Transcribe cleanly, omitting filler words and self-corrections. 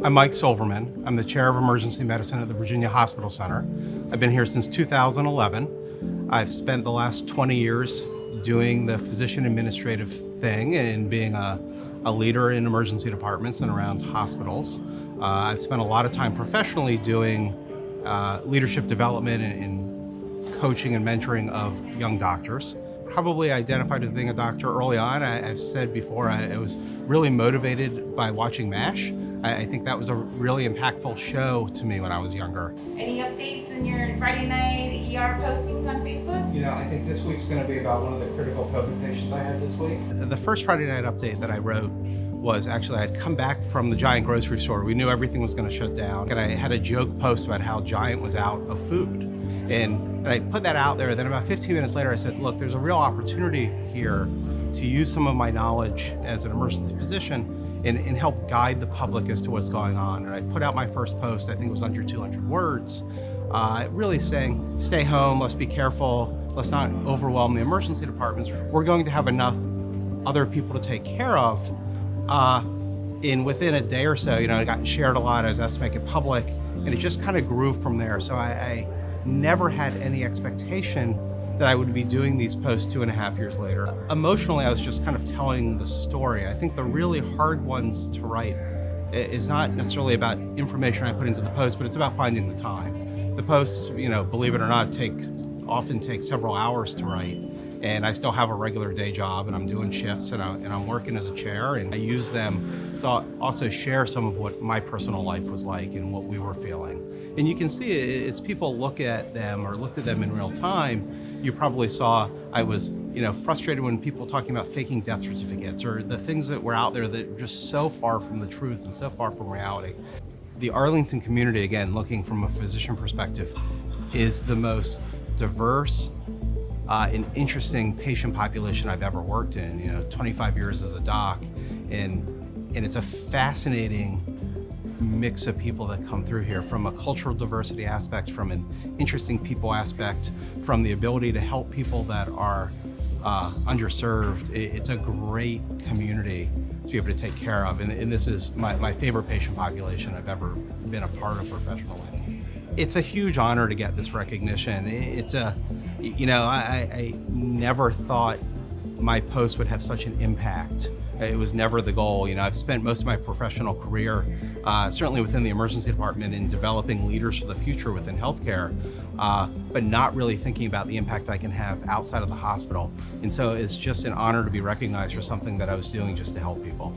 I'm Mike Silverman. I'm the chair of emergency medicine at the Virginia Hospital Center. I've been here since 2011. I've spent the last 20 years doing the physician administrative thing and being a leader in emergency departments and around hospitals. I've spent a lot of time professionally doing leadership development and coaching and mentoring of young doctors. Probably identified as being a doctor early on. I've said before, I was really motivated by watching MASH. I think that was a really impactful show to me when I was younger. Any updates in your Friday night ER postings on Facebook? You know, I think this week's going to be about one of the critical COVID patients I had this week. The first Friday night update that I wrote was actually I'd come back from the Giant grocery store. We knew everything was going to shut down. And I had a joke post about how Giant was out of food. And I put that out there. Then about 15 minutes later, I said, look, there's a real opportunity here to use some of my knowledge as an emergency physician and help guide the public as to what's going on. And I put out my first post, I think it was under 200 words, really saying, stay home, let's be careful, let's not overwhelm the emergency departments. We're going to have enough other people to take care of. Within a day or so, it got shared a lot, I was asked to make it public, and it just kind of grew from there. So I never had any expectation that I would be doing these posts 2.5 years later. Emotionally, I was just kind of telling the story. I think the really hard ones to write is not necessarily about information I put into the post, but it's about finding the time. The posts, believe it or not, often take several hours to write. And I still have a regular day job, and I'm doing shifts, and I'm working as a chair, and I use them to also share some of what my personal life was like and what we were feeling. And you can see as people looked at them in real time, you probably saw I was, frustrated when people talking about faking death certificates or the things that were out there that were just so far from the truth and so far from reality. The Arlington community, again, looking from a physician perspective, is the most diverse and interesting patient population I've ever worked in. 25 years as a doc, and it's a fascinating mix of people that come through here, from a cultural diversity aspect, from an interesting people aspect, from the ability to help people that are underserved. It's a great community to be able to take care of, and this is my favorite patient population I've ever been a part of professionally. It's a huge honor to get this recognition. I never thought my post would have such an impact. It was never the goal. I've spent most of my professional career, certainly within the emergency department, in developing leaders for the future within healthcare, but not really thinking about the impact I can have outside of the hospital. And so it's just an honor to be recognized for something that I was doing just to help people.